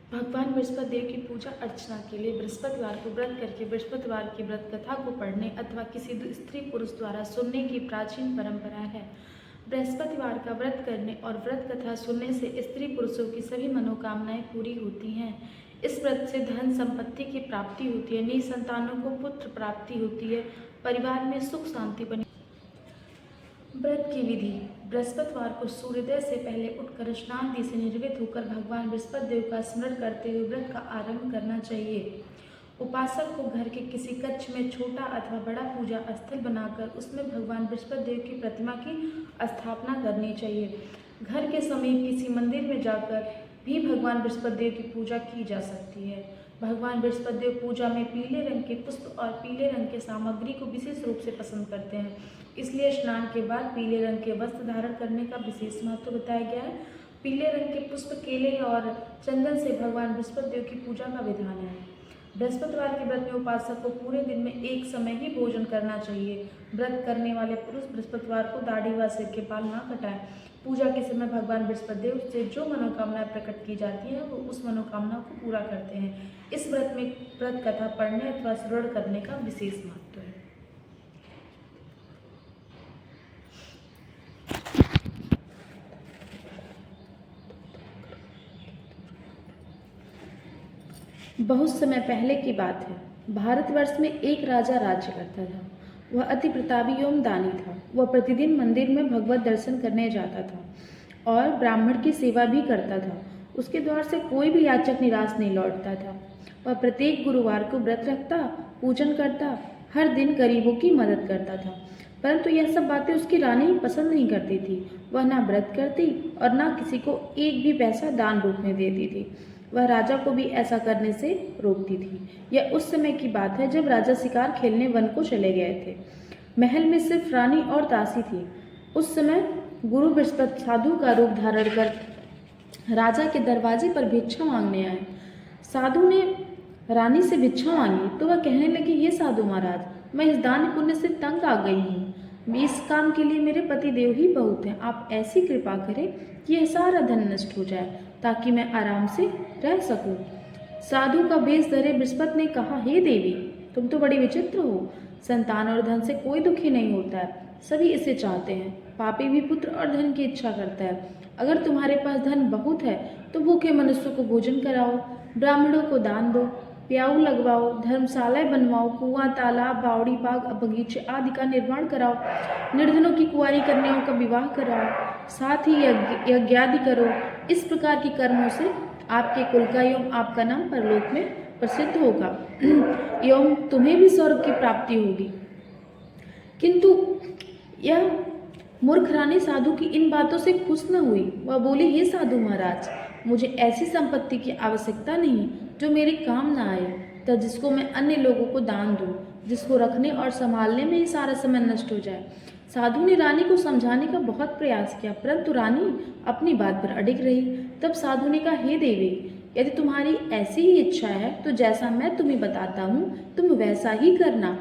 भगवान बृहस्पति देव की पूजा अर्चना के लिए बृहस्पतिवार को व्रत करके बृहस्पतिवार की व्रत कथा को पढ़ने अथवा किसी स्त्री पुरुष द्वारा सुनने की प्राचीन परंपरा है। बृहस्पतिवार का व्रत करने और व्रत कथा सुनने से स्त्री पुरुषों की सभी मनोकामनाएं पूरी होती हैं। इस व्रत से धन संपत्ति की प्राप्ति होती है, निसंतानों को पुत्र प्राप्ति होती है, परिवार में सुख शांति बनी। व्रत की विधि। बृहस्पतिवार को सूर्योदय से पहले उठकर स्नान आदि से निर्वृत्त होकर भगवान बृहस्पति देव का स्मरण करते हुए व्रत का आरंभ करना चाहिए। उपासक को घर के किसी कक्ष में छोटा अथवा बड़ा पूजा स्थल बनाकर उसमें भगवान बृहस्पति देव की प्रतिमा की स्थापना करनी चाहिए। घर के समीप किसी मंदिर में जाकर भी भगवान बृहस्पति देव की पूजा की जा सकती है। भगवान बृहस्पति देव पूजा में पीले रंग के पुष्प और पीले रंग के सामग्री को विशेष रूप से पसंद करते हैं, इसलिए स्नान के बाद पीले रंग के वस्त्र धारण करने का विशेष महत्व बताया गया है। पीले रंग के पुष्प, केले और चंदन से भगवान बृहस्पति देव की पूजा का विधान है। बृहस्पतिवार के व्रत में उपासक को पूरे दिन में एक समय ही भोजन करना चाहिए। व्रत करने वाले पुरुष बृहस्पतिवार को दाढ़ी व सिर के बाल न कटाएं। पूजा के समय भगवान बृहस्पति देव से जो मनोकामनाएं प्रकट की जाती है वो उस मनोकामना को पूरा करते हैं। इस व्रत में व्रत कथा पढ़ने अथवा श्रवण करने का विशेष महत्व है। बहुत समय पहले की बात है। भारतवर्ष में एक राजा राज्य करता था। वह अति प्रतापी एवं दानी था। वह प्रतिदिन मंदिर में भगवत दर्शन करने जाता था और ब्राह्मण की सेवा भी करता था। उसके द्वार से कोई भी याचक निराश नहीं लौटता था। वह प्रत्येक गुरुवार को व्रत रखता, पूजन करता, हर दिन गरीबों की मदद करता था। परंतु यह सब बातें उसकी रानी पसंद नहीं करती थी। वह ना व्रत करती और ना किसी को एक भी पैसा दान रूप में देती थी। वह राजा को भी ऐसा करने से रोकती थी। यह उस समय की बात है जब राजा शिकार खेलने वन को चले गए थे। महल में सिर्फ रानी और दासी थी। उस समय गुरु बृहस्पति साधु का रूप धारण कर राजा के दरवाजे पर भिक्षा मांगने आए। साधु ने रानी से भिक्षा मांगी तो वह कहने लगी, हे साधु महाराज, मैं इस दान पुण्य से तंग आ गई हूँ। इस काम के लिए मेरे पति देव ही बहुत हैं। आप ऐसी कृपा करें कि यह सारा धन नष्ट हो जाए ताकि मैं आराम से रह सकूं। साधु का वेश धरे बृहस्पति ने कहा, हे देवी, तुम तो बड़ी विचित्र हो। संतान और धन से कोई दुखी नहीं होता है, सभी इसे चाहते हैं। पापी भी पुत्र और धन की इच्छा करता है। अगर तुम्हारे पास धन बहुत है तो भूखे मनुष्यों को भोजन कराओ, ब्राह्मणों को दान दो, प्याऊ लगवाओ, धर्मशालाएं बनवाओ, कुआं, तालाब, बावड़ी, बाग, बगीचे आदि का निर्माण कराओ, निर्धनों की कुंवारी कन्याओं का विवाह कराओ, साथ ही यज्ञादि करो। इस प्रकार के कर्मों से आपके कुल का एवं आपका नाम परलोक में प्रसिद्ध होगा एवं तुम्हें भी स्वर्ग की प्राप्ति होगी। किंतु यह मूर्ख रानी साधु की इन बातों से खुश न हुई। वह बोली, हे साधु महाराज, मुझे ऐसी संपत्ति की आवश्यकता नहीं जो मेरे काम न आए, तो जिसको मैं अन्य लोगों को दान दूं, जिसको रखने और संभालने में ही सारा समय नष्ट हो जाए। साधु ने रानी को समझाने का बहुत प्रयास किया, परंतु रानी अपनी बात पर अडिग रही। तब साधु ने कहा, हे देवी, यदि तुम्हारी ऐसी ही इच्छा है तो जैसा मैं तुम्हें बताता हूँ तुम वैसा ही करना।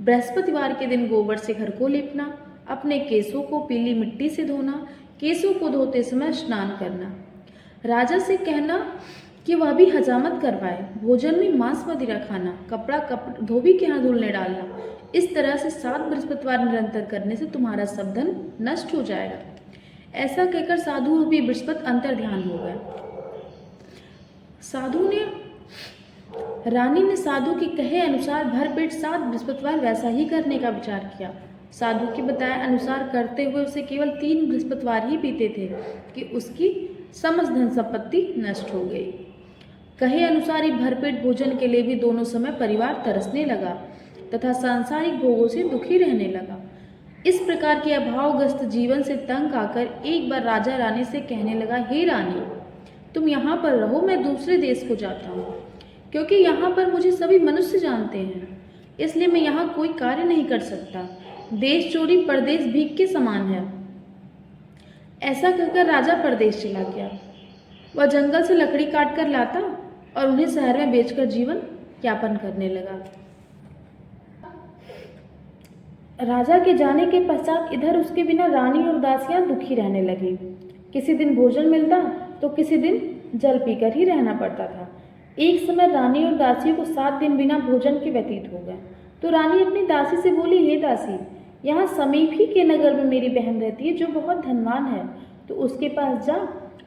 बृहस्पतिवार के दिन गोबर से घर को लेपना, अपने केसों को पीली मिट्टी से धोना, केसों को धोते समय स्नान करना। राजा से कहना कि वह भी हजामत करवाए, भोजन में मांस मदिरा खाना, कपड़ा धोबी के यहाँ धुलने डालना। इस तरह से 7 बृहस्पतिवार निरंतर करने से तुम्हारा सब धन नष्ट हो जाएगा। ऐसा कहकर साधु रूपी बृहस्पति अंतर ध्यान हो गए। रानी ने साधु के कहे अनुसार भरपेट 7 बृहस्पतिवार वैसा ही करने का विचार किया। साधु के बताए अनुसार करते हुए उसे केवल 3 बृहस्पतिवार ही बीते थे कि उसकी समस्त धन संपत्ति नष्ट हो गई। कहे अनुसार ही भरपेट भोजन के लिए भी दोनों समय परिवार तरसने लगा तथा सांसारिक भोगों से दुखी रहने लगा। इस प्रकार के अभावग्रस्त जीवन से तंग आकर एक बार राजा रानी से कहने लगा, हे रानी, तुम यहाँ पर रहो, मैं दूसरे देश को जाता हूँ, क्योंकि यहाँ पर मुझे सभी मनुष्य जानते हैं, इसलिए मैं यहाँ कोई कार्य नहीं कर सकता। देश चोरी परदेश भीख के समान है। ऐसा कहकर राजा परदेश चला गया। वह जंगल से लकड़ी काट कर लाता और उन्हें शहर में बेचकर जीवन यापन करने लगा। राजा के जाने के पश्चात इधर उसके बिना रानी और दासियां दुखी रहने लगी। किसी दिन भोजन मिलता तो किसी दिन जल पीकर ही रहना पड़ता था। एक समय रानी और दासियों को 7 दिन बिना भोजन के व्यतीत हो गए। तो रानी अपनी दासी से बोली, हे दासी, यहाँ समीप ही के नगर में मेरी बहन रहती है जो बहुत धनवान है, तो उसके पास जा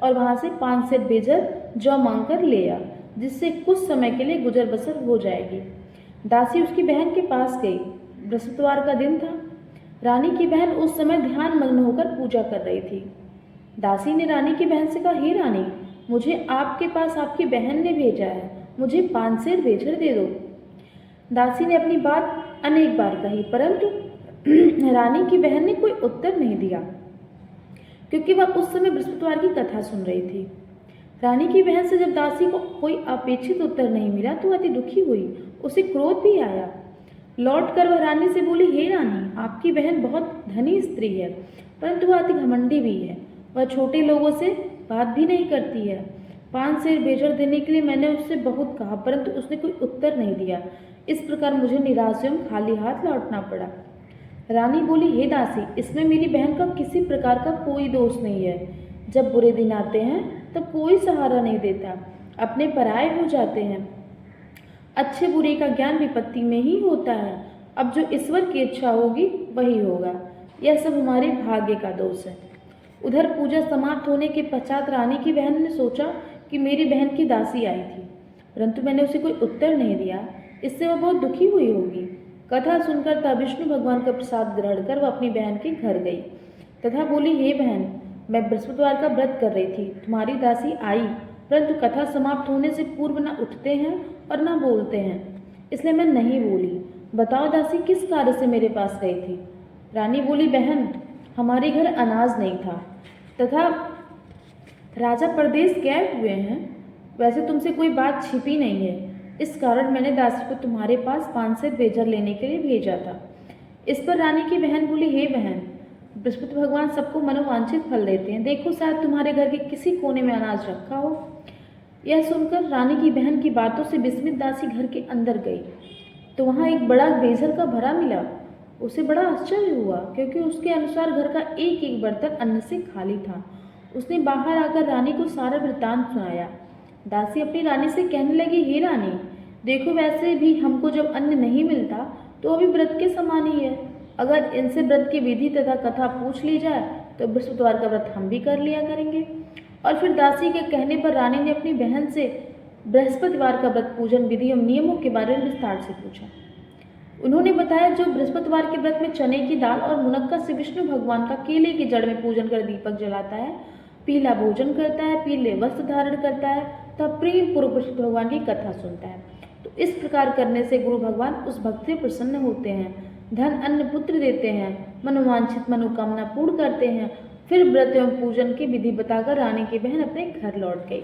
और वहाँ से 5 सेर बेजर जौ मांग कर ले आ, जिससे कुछ समय के लिए गुजर बसर हो जाएगी। दासी उसकी बहन के पास गई। बृहस्पतिवार का दिन था। रानी की बहन उस समय ध्यान मग्न होकर पूजा कर रही थी। दासी ने रानी की बहन से कहा, हे रानी, मुझे आपके पास आपकी बहन ने भेजा है, मुझे 5 सेर बेजर दे दो। दासी ने अपनी बात अनेक बार कही, परंतु रानी की बहन ने कोई उत्तर नहीं दिया, क्योंकि वह उस समय बृहस्पतिवार की कथा सुन रही थी। रानी की बहन से जब दासी को कोई अपेक्षित उत्तर नहीं मिला तो अति दुखी हुई, उसे क्रोध भी आया। लौट कर वह रानी से बोली, हे रानी, आपकी बहन बहुत धनी स्त्री है, परंतु वह अति घमंडी भी है। वह छोटे लोगों से बात भी नहीं करती है। 5 सेर बेजर देने के लिए मैंने उससे बहुत कहा, परंतु उसने कोई उत्तर नहीं दिया। इस प्रकार मुझे निराश एवं खाली हाथ लौटना पड़ा। रानी बोली, हे दासी, इसमें मेरी बहन का किसी प्रकार का कोई दोष नहीं है। जब बुरे दिन आते हैं तब कोई सहारा नहीं देता, अपने पराये हो जाते हैं। अच्छे बुरे का ज्ञान विपत्ति में ही होता है। अब जो ईश्वर की इच्छा होगी वही होगा। यह सब हमारे भाग्य का दोष है। उधर पूजा समाप्त होने के पश्चात रानी की बहन ने सोचा कि मेरी बहन की दासी आई थी, परंतु मैंने उसे कोई उत्तर नहीं दिया, इससे वह बहुत दुखी हुई होगी। कथा सुनकर तब विष्णु भगवान का प्रसाद ग्रहण कर वह अपनी बहन के घर गई तथा बोली, हे बहन, मैं बृहस्पतिवार का व्रत कर रही थी, तुम्हारी दासी आई, परंतु कथा समाप्त होने से पूर्व न उठते हैं और न बोलते हैं, इसलिए मैं नहीं बोली। बताओ दासी, किस कार्य से मेरे पास गई थी? रानी बोली, बहन, हमारे घर अनाज नहीं था तथा राजा प्रदेश गए हुए हैं। वैसे तुमसे कोई बात छिपी नहीं है, इस कारण मैंने दासी को तुम्हारे पास 5 सेर बेजर लेने के लिए भेजा था। इस पर रानी की बहन बोली, हे बहन, बृहस्पति भगवान सबको मनोवांछित फल देते हैं, देखो शायद तुम्हारे घर के किसी कोने में अनाज रखा हो। यह सुनकर रानी की बहन की बातों से विस्मित दासी घर के अंदर गई तो वहाँ एक बड़ा बेजर का भरा मिला। उसे बड़ा आश्चर्य हुआ, क्योंकि उसके अनुसार घर का एक एक बर्तन अन्न से खाली था। उसने बाहर आकर रानी को सारा वृत्तांत सुनाया। दासी अपनी रानी से कहने लगी, हे रानी, देखो, वैसे भी हमको जब अन्न नहीं मिलता तो अभी व्रत के समान ही है। अगर इनसे व्रत की विधि तथा कथा पूछ ली जाए तो बृहस्पतिवार का व्रत हम भी कर लिया करेंगे। और फिर दासी के कहने पर रानी ने अपनी बहन से बृहस्पतिवार का व्रत पूजन विधि एवं नियमों के बारे में विस्तार से पूछा। उन्होंने बताया, जो बृहस्पतिवार के व्रत में चने की दाल और मुनक्का से विष्णु भगवान का केले की जड़ में पूजन कर दीपक जलाता है, पीला भोजन करता है, पीले वस्त्र धारण करता है तब प्रेम पूर्वक विष्णु भगवान की कथा सुनता है, तो इस प्रकार करने से गुरु भगवान उस भक्त से प्रसन्न होते हैं, धन अन्न पुत्र देते हैं, मनोवांछित मनोकामना पूर्ण करते हैं। फिर व्रत एवं पूजन की विधि बताकर रानी की बहन अपने घर लौट गई।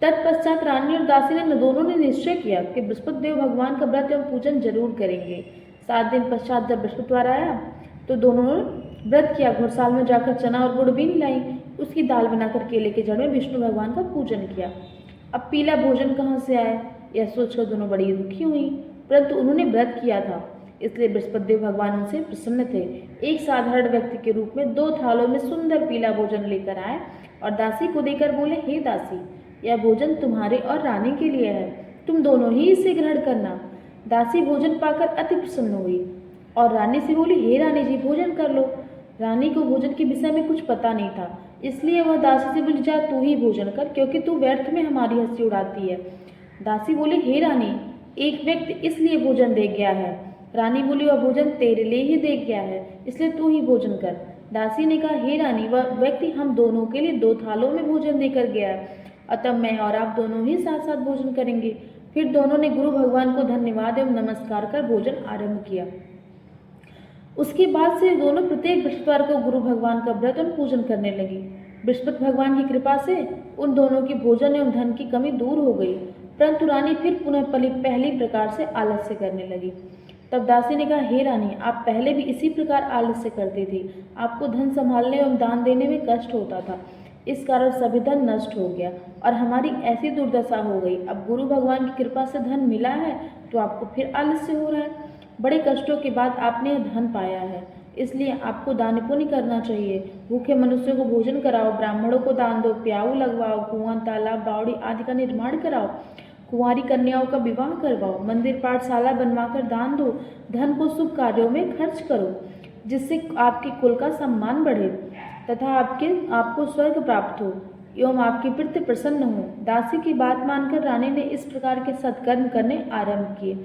तत्पश्चात रानी और दासी ने दोनों ने निश्चय किया कि बृहस्पति देव भगवान का व्रत एवं पूजन जरूर करेंगे। 7 दिन पश्चात जब बृहस्पतिवार आया तो दोनों ने व्रत किया। घुड़साल में जाकर चना और गुड़ बीन लाई, उसकी दाल बनाकर केले के जड़ में विष्णु भगवान का पूजन किया। अब पीला भोजन कहाँ से आए, यह सोचकर दोनों बड़ी दुखी हुई, परंतु उन्होंने व्रत किया था, इसलिए बृहस्पति देव भगवान उनसे प्रसन्न थे। एक साधारण व्यक्ति के रूप में 2 थालों में सुंदर पीला भोजन लेकर आए और दासी को देकर बोले, हे दासी, यह भोजन तुम्हारे और रानी के लिए है, तुम दोनों ही इसे ग्रहण करना। दासी भोजन पाकर अति प्रसन्न हुई और रानी से बोली, हे रानी जी, भोजन कर लो। रानी को भोजन के विषय में कुछ पता नहीं था, इसलिए वह दासी से बोली, जा तू ही भोजन कर, क्योंकि तू व्यर्थ में हमारी हंसी उड़ाती है। दासी बोली, हे रानी, एक व्यक्ति इसलिए भोजन दे गया है। रानी बोली, वह भोजन तेरे लिए ही दे गया है, इसलिए तू ही भोजन कर। दासी ने कहा, हे रानी, वह व्यक्ति हम दोनों के लिए 2 थालों में भोजन देकर गया है, अतः मैं और आप दोनों ही साथ साथ भोजन करेंगे। फिर दोनों ने गुरु भगवान को धन्यवाद एवं नमस्कार कर भोजन आरंभ किया। उसके बाद से दोनों प्रत्येक बृहस्पतिवार को गुरु भगवान का व्रत और पूजन करने लगी। बृहस्पति भगवान की कृपा से उन दोनों की भोजन एवं धन की कमी दूर हो गई, परंतु रानी फिर पुनः पहली प्रकार से आलस्य करने लगी। तब दासी ने कहा, हे रानी, आप पहले भी इसी प्रकार आलस्य करती थी, आपको धन संभालने एवं दान देने में कष्ट होता था, इस कारण सभी धन नष्ट हो गया और हमारी ऐसी दुर्दशा हो गई। अब गुरु भगवान की कृपा से धन मिला है तो आपको फिर आलस्य हो रहा है। बड़े कष्टों के बाद आपने यह धन पाया है, इसलिए आपको दान पुण्य करना चाहिए। भूखे मनुष्यों को भोजन कराओ, ब्राह्मणों को दान दो, प्याऊ लगवाओ, कुआं, तालाब, बावड़ी आदि का निर्माण कराओ, कुंवारी कन्याओं का विवाह करवाओ, मंदिर पाठशाला बनवाकर दान दो, धन को शुभ कार्यों में खर्च करो, जिससे आपके कुल का सम्मान बढ़े तथा आपको स्वर्ग प्राप्त हो एवं आपकी प्रीति प्रसन्न हो। दासी की बात मानकर रानी ने इस प्रकार के सत्कर्म करने आरंभ किए।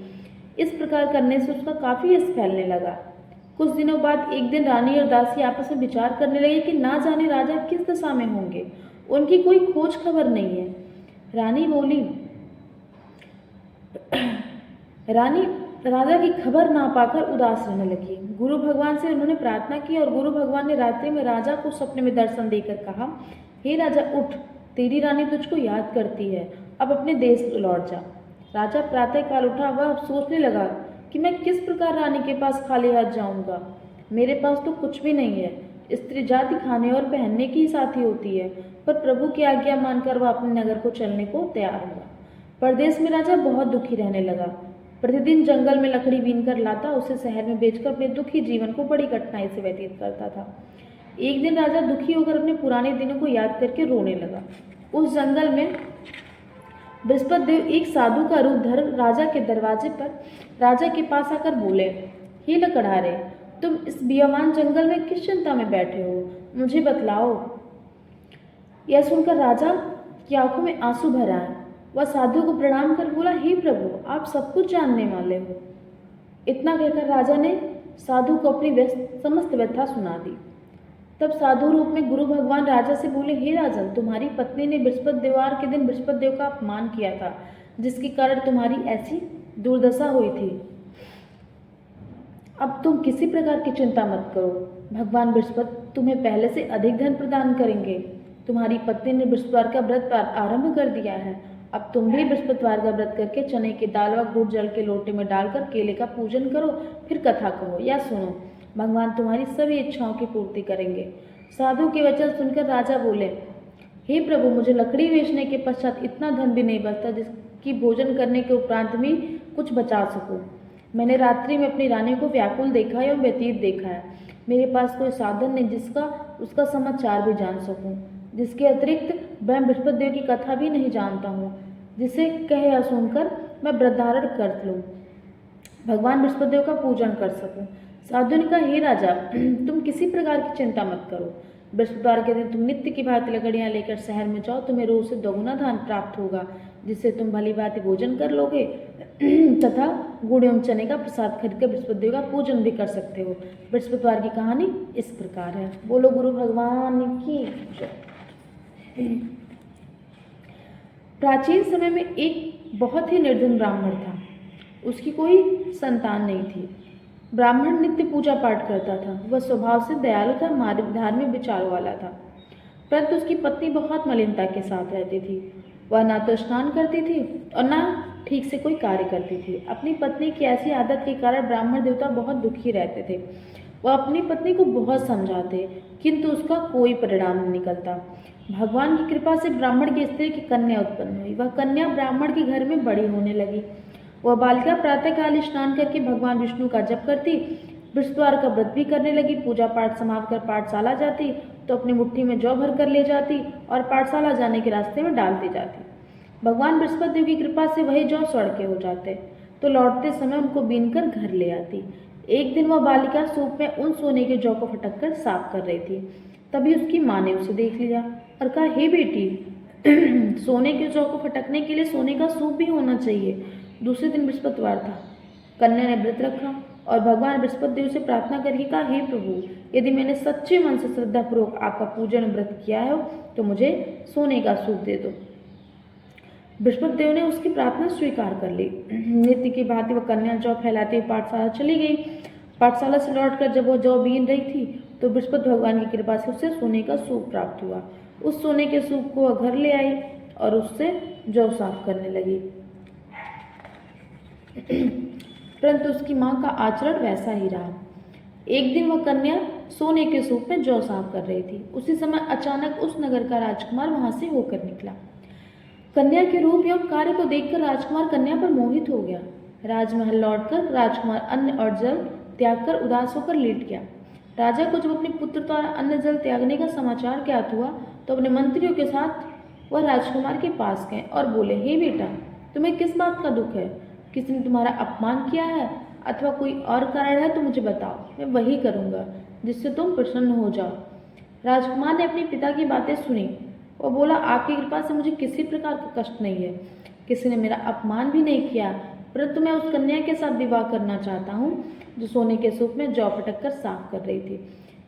इस प्रकार करने से उसका काफी यश फैलने लगा। कुछ दिनों बाद एक दिन रानी और दासी आपस में विचार करने लगे कि ना जाने राजा किस दशा में होंगे, उनकी कोई खोज खबर नहीं है। रानी राजा की खबर ना पाकर उदास रहने लगी। गुरु भगवान से उन्होंने प्रार्थना की और गुरु भगवान ने रात्रि में राजा को सपने में दर्शन देकर कहा, हे राजा उठ, तेरी रानी तुझको याद करती है, अब अपने देश लौट जा। राजा प्रातःकाल उठा, वह सोचने लगा कि मैं किस प्रकार रानी के पास खाली हाथ जाऊंगा। मेरे पास तो कुछ भी नहीं है। स्त्री जाति खाने और पहनने की ही साथी होती है, पर प्रभु की आज्ञा मानकर वह अपने नगर को चलने को तैयार हुआ। परदेश में राजा बहुत दुखी रहने लगा। प्रतिदिन जंगल में लकड़ी बीनकर लाता, उसे शहर में बेचकर अपने दुखी जीवन को बड़ी कठिनाई से व्यतीत करता था। एक दिन राजा दुखी होकर अपने पुराने दिनों को याद करके रोने लगा। उस जंगल में बृहस्पति देव एक साधु का रूप धर राजा के दरवाजे पर राजा के पास आकर बोले, हे लकड़हारे, तुम इस बियावान जंगल में किस चिंता में बैठे हो, मुझे बतलाओ। यह सुनकर राजा की आंखों में आंसू भर आए। वह साधु को प्रणाम कर बोला, हे प्रभु, आप सब कुछ जानने वाले हो। इतना कहकर राजा ने साधु को अपनी समस्त व्यथा सुना दी। तब साधु रूप में गुरु भगवान राजा से बोले, हे राजन, तुम्हारी पत्नी ने बृहस्पति देववार के दिन बृहस्पति देव का अपमान किया था, जिसके कारण तुम्हारी ऐसी दुर्दशा हुई थी। अब तुम किसी प्रकार की चिंता मत करो, भगवान बृहस्पति तुम्हें पहले से अधिक धन प्रदान करेंगे। तुम्हारी पत्नी ने बृहस्पतिवार का व्रत आरंभ कर दिया है। अब तुम भी बृहस्पतिवार का व्रत करके चने की दाल व गुड़ जल के लोटे में डालकर केले का पूजन करो, फिर कथा कहो या सुनो। भगवान तुम्हारी सभी इच्छाओं की पूर्ति करेंगे। साधु के वचन सुनकर राजा बोले, हे प्रभु, मुझे लकड़ी बेचने के पश्चात इतना धन भी नहीं बचता जिसकी भोजन करने के उपरांत भी कुछ बचा सकूं। मैंने रात्रि में अपनी रानी को व्याकुल देखा है और व्यतीत देखा है। मेरे पास कोई साधन नहीं जिसका उसका समाचार भी जान सकूं। जिसके अतिरिक्त मैं बृहस्पति देव की कथा भी नहीं जानता हूँ, जिसे कहे या सुनकर मैं व्रत धारण कर लूँ, भगवान बृहस्पति देव का पूजन कर सकूं। साधु ने कहा, हे राजा, तुम किसी प्रकार की चिंता मत करो। बृहस्पतिवार के दिन तुम नित्य की भांति लकड़ियाँ लेकर शहर में जाओ, तुम्हें रोज से दोगुना धन प्राप्त होगा, जिससे तुम भली भांति भोजन कर लोगे तथा गुड़ एवं चने का प्रसाद खरीदकर बृहस्पति देव का पूजन भी कर सकते हो। बृहस्पतिवार की कहानी इस प्रकार है। बोलो गुरु भगवान की जय। प्राचीन समय में एक बहुत ही निर्धन ब्राह्मण था। उसकी कोई संतान नहीं थी। ब्राह्मण नित्य पूजा पाठ करता था। वह स्वभाव से दयालु था, धार्मिक विचारों वाला था, परंतु उसकी पत्नी बहुत मलिनता के साथ रहती थी। वह ना तो स्नान करती थी और ना ठीक से कोई कार्य करती थी। अपनी पत्नी की ऐसी आदत के कारण ब्राह्मण देवता बहुत दुखी रहते थे। वह अपनी पत्नी को बहुत समझाते, किंतु उसका कोई परिणाम नहीं निकलता। भगवान की कृपा से ब्राह्मण की स्त्री की कन्या उत्पन्न हुई। वह कन्या ब्राह्मण के घर में बड़ी होने लगी। वह बालिका प्रातःकाल स्नान करके भगवान विष्णु का जप करती, बृहस्पतिवार का व्रत भी करने लगी। पूजा पाठ समाप्त कर पाठशाला जाती तो अपनी मुट्ठी में जौ भर कर ले जाती और पाठशाला जाने के रास्ते में डाल दी जाती। भगवान बृहस्पति देव की कृपा से वही जौ स्वर्ण के हो जाते, तो लौटते समय उनको बीनकर घर ले आती। एक दिन वह बालिका सूप में उन सोने के जौ को फटक कर साफ कर रही थी। तभी उसकी माँ ने उसे देख लिया और कहा, हे बेटी, सोने के जौ को फटकने के लिए सोने का सूप भी होना चाहिए। दूसरे दिन बृहस्पतिवार था। कन्या ने व्रत रखा और भगवान बृहस्पति देव से प्रार्थना करके कहा, हे प्रभु, यदि मैंने सच्चे मन से श्रद्धापूर्वक आपका पूजन व्रत किया है तो मुझे सोने का सूप दे दो। बृहस्पति देव ने उसकी प्रार्थना स्वीकार कर ली। नित्य की भांति वह कन्या जौ फैलाती हुई पाठशाला चली गई। पाठशाला से लौटकर जब वह जौ बीन रही थी तो बृहस्पति भगवान की कृपा से उसे सोने का सूप प्राप्त हुआ। उस सोने के सूप को वह घर ले आई और उससे जौ साफ करने लगी। परंतु उसकी माँ का आचरण वैसा ही रहा। एक दिन वह कन्या सोने के सूप में जौ साफ कर रही थी। उसी समय अचानक उस नगर का राजकुमार वहां से होकर निकला। कन्या के रूप एवं कार्य को देखकर राजकुमार कन्या पर मोहित हो गया। राजमहल लौटकर राजकुमार अन्न और जल त्याग कर उदास होकर लेट गया। राजा को जब अपने पुत्र द्वारा अन्न जल त्यागने का समाचार ज्ञात हुआ तो अपने मंत्रियों के साथ वह राजकुमार के पास गए और बोले, हे बेटा, तुम्हें किस बात का दुख है? किसी ने तुम्हारा अपमान किया है अथवा कोई और कारण है तो मुझे बताओ, मैं वही करूँगा जिससे तुम प्रसन्न हो जाओ। राजकुमार ने अपने पिता की बातें सुनी। वह बोला, आपकी कृपा से मुझे किसी प्रकार का कष्ट नहीं है, किसी ने मेरा अपमान भी नहीं किया, परंतु मैं उस कन्या के साथ विवाह करना चाहता हूँ जो सोने के सूप में जौ पटक कर साफ कर रही थी।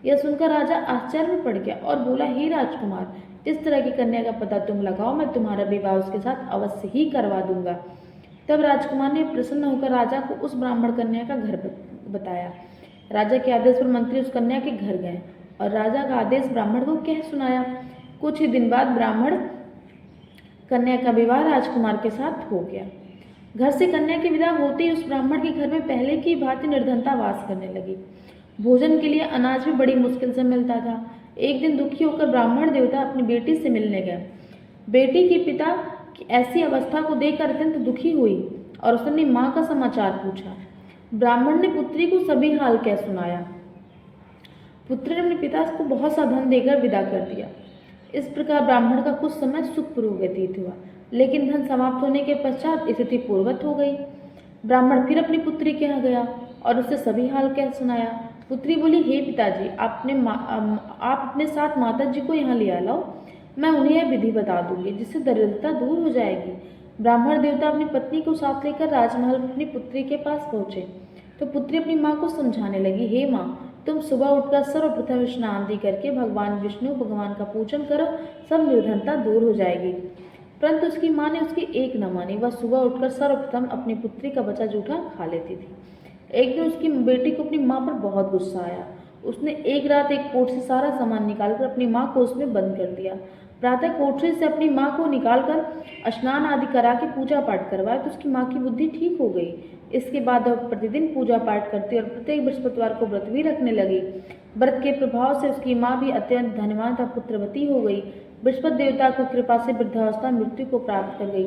यह सुनकर राजा आश्चर्य में पड़ गया और बोला, हे राजकुमार, इस तरह की कन्या का पता तुम लगाओ, मैं तुम्हारा विवाह उसके साथ अवश्य ही करवा दूंगा। तब राजकुमार ने प्रसन्न होकर राजा को उस ब्राह्मण कन्या का घर बताया। राजा के आदेश पर मंत्री उस कन्या के घर गए और राजा का आदेश ब्राह्मण को कह सुनाया। कुछ ही दिन बाद ब्राह्मण कन्या का विवाह राजकुमार के साथ हो गया। घर से कन्या की विदा होते ही उस ब्राह्मण के घर में पहले की भांति निर्धनता वास करने लगी। भोजन के लिए अनाज भी बड़ी मुश्किल से मिलता था। एक दिन दुखी होकर ब्राह्मण देवता अपनी बेटी से मिलने गया। बेटी के पिता की ऐसी अवस्था को देखकर अत्यंत दुखी हुई और उसने अपनी माँ का समाचार पूछा। ब्राह्मण ने पुत्री को सभी हाल कह सुनाया। पुत्र ने अपने पिता को बहुत सा धन देकर विदा कर दिया। इस प्रकार ब्राह्मण का कुछ समय सुखपूर्वक व्यतीत हुआ, लेकिन धन समाप्त होने के पश्चात स्थिति पूर्ववत हो गई। ब्राह्मण फिर अपनी पुत्री के यहाँ गया और उसे सभी हाल कह सुनाया। पुत्री बोली, हे पिताजी, आप अपने साथ माता जी को यहाँ ले लाओ, मैं उन्हें यह विधि बता दूंगी जिससे दरिद्रता दूर हो जाएगी। ब्राह्मण देवता अपनी पत्नी को साथ लेकर राजमहल में अपनी पुत्री के पास पहुंचे तो पुत्री अपनी माँ को समझाने लगी, हे माँ, तुम सुबह उठकर सर्वप्रथम स्नान दी करके भगवान विष्णु भगवान का पूजन करो, सब निर्धनता दूर हो जाएगी। परंतु उसकी माँ ने उसकी एक न मानी। वह सुबह उठकर सर्वप्रथम अपनी पुत्री का बचा जूठा खा लेती थी। एक दिन उसकी बेटी को अपनी माँ पर बहुत गुस्सा आया। उसने एक रात एक कोठरी से सारा सामान निकालकर अपनी माँ को उसमें बंद कर दिया। प्रातः कोठरी से अपनी माँ को निकालकर स्नान आदि करा के पूजा पाठ करवाया तो उसकी माँ की बुद्धि ठीक हो गई। इसके बाद वह प्रतिदिन पूजा पाठ करती और प्रत्येक बृहस्पतिवार को व्रत भी रखने लगी। व्रत के प्रभाव से उसकी माँ भी अत्यंत धनवान तथा पुत्रवती हो गई। बृहस्पति देवता को कृपा से वृद्धावस्था मृत्यु को प्राप्त कर गई,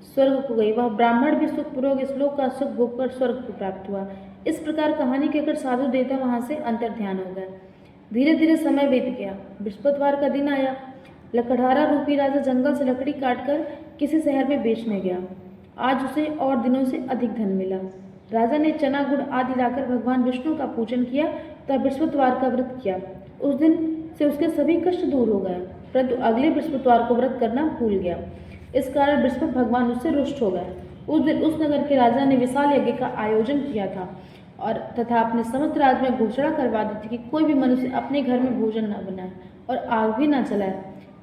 स्वर्ग को गई। वह ब्राह्मण भी सुखपूर्वक इस लोक का सुख भोग कर स्वर्ग को प्राप्त हुआ। इस प्रकार कहानी कहकर साधु देवता वहां से अंतर्ध्यान हो गया। धीरे धीरे समय बीत गया। बृहस्पतिवार का दिन आया। लकड़हारा रूपी राजा जंगल से लकड़ी काटकर किसी शहर में बेचने गया। आज उसे और दिनों से अधिक धन मिला। राजा ने चना गुड़ आदि लाकर भगवान विष्णु का पूजन किया तथा बृहस्पतिवार का व्रत किया। उस दिन से उसके सभी कष्ट दूर हो गए, परंतु अगले बृहस्पतिवार को व्रत करना भूल गया। इस कारण बृहस्पति भगवान उससे रुष्ट हो गए। उस दिन उस नगर के राजा ने विशाल यज्ञ का आयोजन किया था और तथा अपने समस्त राज्य में घोषणा करवा दी थी कि कोई भी मनुष्य अपने घर में भोजन न बनाए और आग भी न जलाए।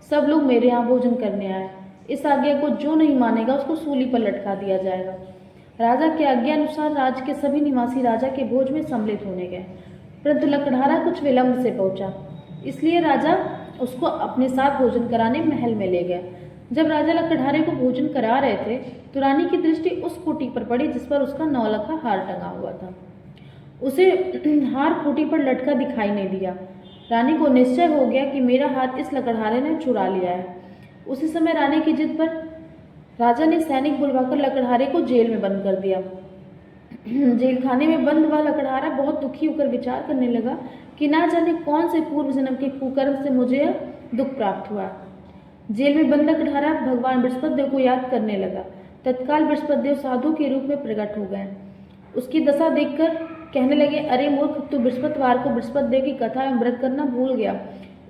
सब लोग मेरे यहाँ भोजन करने आए। इस आज्ञा को जो नहीं मानेगा उसको सूली पर लटका दिया जाएगा। राजा के आज्ञा अनुसार राज्य के सभी निवासी राजा के भोज में सम्मिलित होने गए, परंतु लकड़हारा कुछ विलंब से पहुंचा, इसलिए राजा उसको अपने साथ भोजन कराने महल में ले गया। जब राजा लकड़हारे को भोजन करा रहे थे तो रानी की दृष्टि उस खूंटी पर पड़ी जिस पर उसका नौलखा हार टंगा हुआ था। उसे हार खूंटी पर लटका दिखाई नहीं दिया। रानी को निश्चय हो गया कि मेरा हाथ इस लकड़हारे ने चुरा लिया है। उसी समय रानी की जिद पर राजा ने सैनिक बुलवाकर लकड़हारे को जेल में बंद कर दिया। जेल खाने में बंद हुआ लकड़हारा बहुत दुखी होकर विचार करने लगा कि ना जाने कौन से पूर्व जन्म के कुकर्म से मुझे यह दुख प्राप्त हुआ। जेल में बंद लकड़हारा भगवान बृहस्पति देव को याद करने लगा। तत्काल बृहस्पति देव साधु के रूप में प्रकट हो गए। उसकी दशा देखकर कहने लगे, अरे मूर्ख, तू बृहस्पतिवार को बृहस्पति देव की कथा में व्रत करना भूल गया,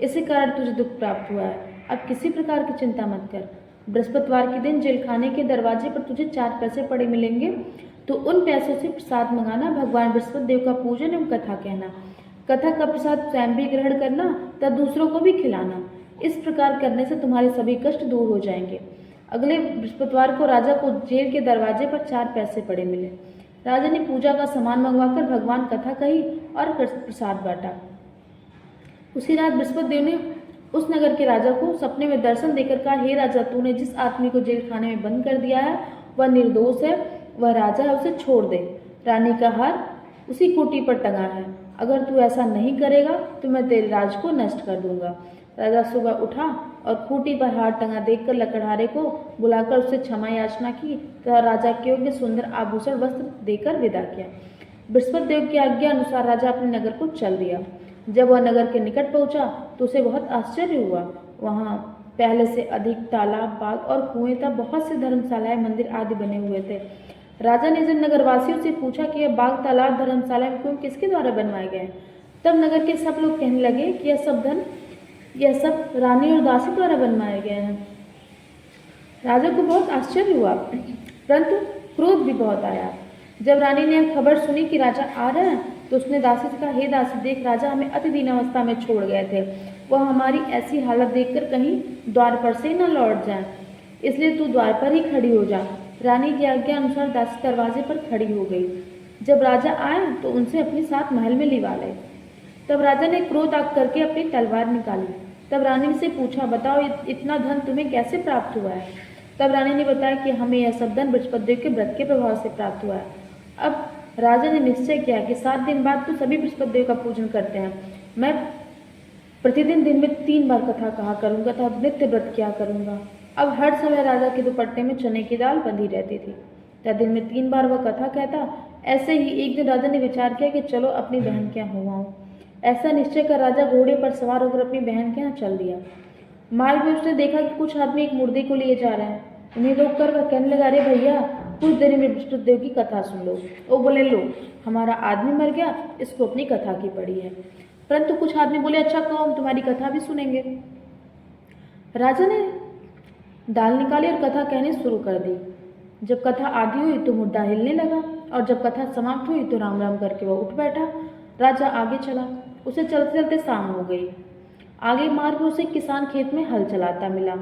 इसी कारण तुझे दुख प्राप्त हुआ है। अब किसी प्रकार की चिंता मत कर। बृहस्पतिवार के दिन जेल खाने के दरवाजे पर तुझे 4 पैसे पड़े मिलेंगे, तो उन पैसों से प्रसाद मंगाना, भगवान बृहस्पति देव का पूजन एवं कथा कहना। कथा का प्रसाद स्वयं भी ग्रहण करना तथा दूसरों को भी खिलाना। इस प्रकार करने से तुम्हारे सभी कष्ट दूर हो जाएंगे। अगले बृहस्पतिवार को राजा को जेल के दरवाजे पर 4 पैसे पड़े मिले। राजा ने पूजा का सामान मंगवाकर भगवान कथा कही और प्रसाद बांटा। उसी रात बृहस्पति देव ने उस नगर के राजा को सपने में दर्शन देकर कहा, हे राजा, तूने जिस आदमी को जेल खाने में बंद कर दिया है वह निर्दोष है, वह राजा है, उसे छोड़ दे। रानी का हार उसी खूंटी पर टंगा है। अगर तू ऐसा नहीं करेगा तो मैं तेरे राज को नष्ट कर दूंगा। राजा सुबह उठा और खूंटी पर हार टंगा देखकर लकड़हारे को बुलाकर उससे क्षमा याचना की तथा राजा के योग्य सुंदर आभूषण वस्त्र देकर विदा किया। बृहस्पति देव की आज्ञा अनुसार राजा अपने नगर को चल दिया। जब वह नगर के निकट पहुंचा तो उसे बहुत आश्चर्य हुआ। वहाँ पहले से अधिक तालाब, बाग और कुएं था। बहुत से धर्मशालाएं, मंदिर आदि बने हुए थे। राजा ने जब नगरवासियों से पूछा कि यह बाग, तालाब, धर्मशालाएं, कुएं किसके द्वारा बनवाए गए हैं, तब नगर के सब लोग कहने लगे कि यह सब रानी और दासी द्वारा बनवाए गए हैं। राजा को बहुत आश्चर्य हुआ, परंतु क्रोध भी बहुत आया। जब रानी ने यह खबर सुनी कि राजा आ रहे हैं तो उसने दासी से कहा, हे दासी, देख, राजा हमें अति दीनावस्था में छोड़ गए थे। वह हमारी ऐसी हालत देखकर कहीं द्वार पर से न लौट जाए, इसलिए तू द्वार पर ही खड़ी हो जा। रानी की आज्ञा अनुसार दासी दरवाजे पर खड़ी हो गई। जब राजा आए तो उनसे अपने साथ महल में लिवा लाए। तब राजा ने क्रोध आग करके अपनी तलवार निकाली। तब रानी से पूछा, बताओ इतना धन तुम्हें कैसे प्राप्त हुआ है? तब रानी ने बताया कि हमें यह सब धन बृहस्पति देव के व्रत के प्रभाव से प्राप्त हुआ है। अब राजा ने निश्चय किया कि 7 दिन बाद तो सभी बृहस्पति देव का पूजन करते हैं। मैं प्रतिदिन दिन में 3 बार कथा कहा करूंगा तथा नित्य व्रत किया करूंगा। अब हर समय राजा के दुपट्टे में चने की दाल बंधी रहती थी तथा दिन में 3 बार वह कथा कहता। ऐसे ही एक दिन राजा ने विचार किया कि चलो अपनी बहन के यहाँ हो आऊं। ऐसा निश्चय कर राजा घोड़े पर सवार होकर अपनी बहन के यहाँ चल दिया। मार्ग में उसने देखा कि कुछ आदमी एक मुर्दे को लिए जा रहे हैं। उन्हें रोककर वह कहने लगा, अरे भैया, कुछ देर में बृहस्पति देव की कथा सुन लो। वो बोले, लो, हमारा आदमी मर गया, इसको अपनी कथा की पड़ी है। परंतु कुछ आदमी बोले, अच्छा कहो, हम तुम्हारी कथा भी सुनेंगे। राजा ने दाल निकाली और कथा कहनी शुरू कर दी। जब कथा आधी हुई तो मुर्दा हिलने लगा और जब कथा समाप्त हुई तो राम राम करके वह उठ बैठा। राजा आगे चला। उसे चलते चलते शाम हो गई। आगे मार्ग में उसे किसान खेत में हल चलाता मिला।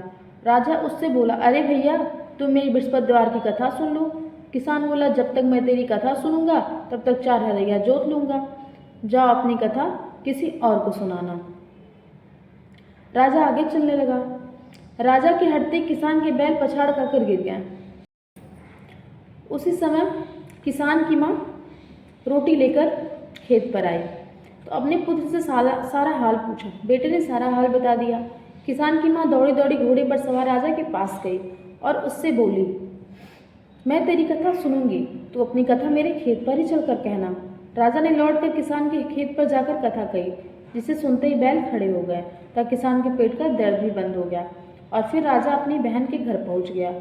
राजा उससे बोला, अरे भैया, तुम मेरी बृहस्पति द्वार की कथा सुन लो। किसान बोला, जब तक मैं तेरी कथा सुनूंगा तब तक 4 हरैया जोत लूंगा। जाओ, अपनी कथा किसी और को सुनाना। राजा आगे चलने लगा। राजा के हटते किसान के बैल पछाड़ खाकर गिर गए। उसी समय किसान की माँ रोटी लेकर खेत पर आई तो अपने पुत्र से सारा हाल पूछा। बेटे ने सारा हाल बता दिया। किसान की माँ दौड़ी दौड़ी घोड़े पर सवार राजा के पास गई और उससे बोली, मैं तेरी कथा सुनूंगी, तू अपनी कथा मेरे खेत पर ही चलकर कहना। राजा ने लौटकर किसान के खेत पर जाकर कथा कही, जिसे सुनते ही बैल खड़े हो गए तथा किसान के पेट का दर्द भी बंद हो गया। और फिर राजा अपनी बहन के घर पहुंच गया।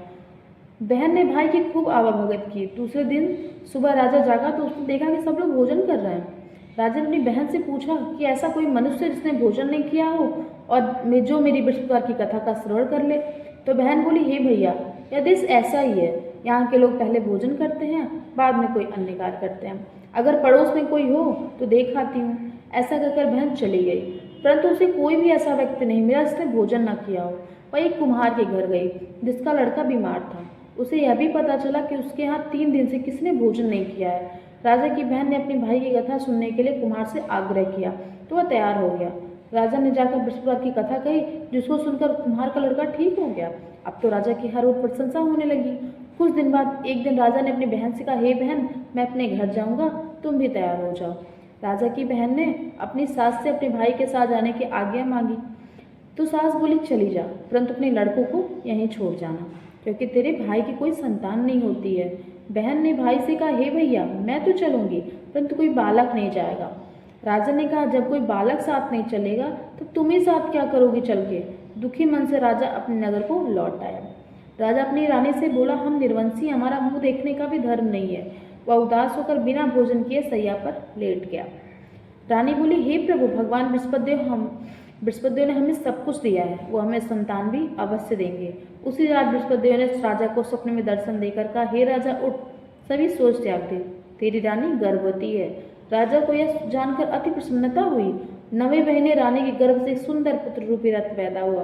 बहन ने भाई की खूब आवाभगत की। दूसरे दिन सुबह राजा जागा तो उसने देखा कि सब लोग भोजन कर रहे हैं। राजा ने अपनी बहन से पूछा कि ऐसा कोई मनुष्य जिसने भोजन नहीं किया हो और जो मेरी बृहस्पतिवार की कथा का श्रवण कर ले। तो बहन बोली, हे भैया, यह देश ऐसा ही है। यहाँ के लोग पहले भोजन करते हैं, बाद में कोई अन्य कार्य करते हैं। अगर पड़ोस में कोई हो तो देख आती हूँ। ऐसा कहकर बहन चली गई, परंतु उसे कोई भी ऐसा व्यक्ति नहीं मिला जिसने भोजन न किया हो। वह एक कुम्हार के घर गई जिसका लड़का बीमार था। उसे यह भी पता चला कि उसके यहाँ 3 दिन से किसी ने भोजन नहीं किया है। राजा की बहन ने अपने भाई की कथा सुनने के लिए कुम्हार से आग्रह किया तो वह तैयार हो गया। राजा ने जाकर बृहस्पतिवार की कथा कही, जिसको सुनकर कुम्हार का लड़का ठीक हो गया। अब तो राजा की हर ओर प्रशंसा होने लगी। कुछ दिन बाद एक दिन राजा ने अपनी बहन से कहा, हे बहन, मैं अपने घर जाऊंगा, तुम भी तैयार हो जाओ। राजा की बहन ने अपनी सास से अपने भाई के साथ जाने की आज्ञा मांगी तो सास बोली, चली जा, परंतु अपने लड़कों को यहीं छोड़ जाना, क्योंकि तेरे भाई की कोई संतान नहीं होती है। बहन ने भाई से कहा, हे भैया, मैं तो चलूंगी, परंतु कोई बालक नहीं जाएगा। राजा ने कहा, जब कोई बालक साथ नहीं चलेगा तो तुम ही साथ क्या करोगी चल के? दुखी मन से राजा अपने नगर को लौट आया। राजा अपनी रानी से बोला, हम निर्वंशी, हमारा मुंह देखने का भी धर्म नहीं है। वह उदास होकर बिना भोजन किए सैया पर लेट गया। रानी बोली, हे प्रभु, भगवान बृहस्पति देव ने हमें सब कुछ दिया है, वो हमें संतान भी अवश्य देंगे। उसी रात बृहस्पति देव ने राजा को स्वप्न में दर्शन देकर कहा, हे राजा, उठ, सभी सोच त्याग दे, तेरी रानी गर्भवती है। राजा को यह जानकर अति प्रसन्नता हुई। 9वें महीने रानी के गर्भ से एक सुंदर पुत्र रूपी रथ पैदा हुआ।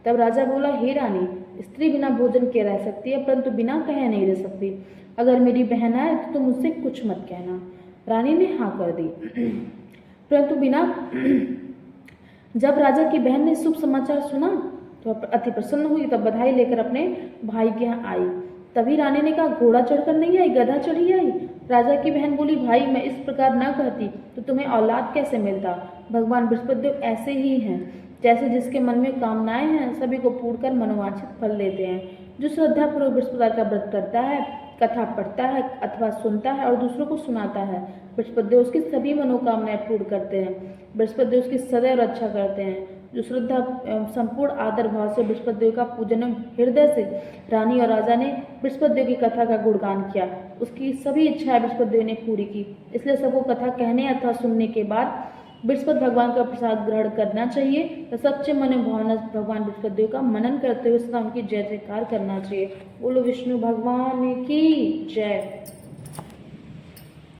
तब राजा बोला, हे रानी, स्त्री बिना भोजन के रह सकती है, परंतु बिना कहे नहीं रह सकती। अगर मेरी बहन आए तो तुम मुझसे कुछ मत कहना। रानी ने हाँ कर दी, परंतु बिना जब राजा की बहन ने शुभ समाचार सुना तो अति प्रसन्न हुई। तब बधाई लेकर अपने भाई के यहाँ आई। तभी रानी ने कहा, घोड़ा चढ़कर नहीं आई, गधा चढ़ी आई। राजा की बहन बोली, भाई, मैं इस प्रकार न कहती तो तुम्हें औलाद कैसे मिलता? भगवान बृहस्पति देव ऐसे ही हैं, जैसे जिसके मन में कामनाएं हैं सभी को पूर्ण कर मनोवांछित फल देते हैं। जो श्रद्धापूर्वक बृहस्पतिवार का व्रत करता है, कथा पढ़ता है अथवा सुनता है और दूसरों को सुनाता है, बृहस्पति देव उसकी सभी मनोकामनाएं पूर्ण करते हैं। बृहस्पति देव उसकी सदैव रक्षा करते हैं। जो श्रद्धा संपूर्ण आदर भाव से बृहस्पति देव का पूजन हृदय से रानी और राजा ने बृहस्पति देव की कथा का गुणगान किया, उसकी सभी इच्छाएं बृहस्पति देव ने पूरी की। इसलिए सबको कथा कहने अथवा सुनने के बाद बृहस्पति भगवान का प्रसाद ग्रहण करना चाहिए तो सच्चे मन भावना भगवान बृहस्पति देव का मनन करते हुए सदा उनकी जय जयकार करना चाहिए। बोलो विष्णु भगवान की जय।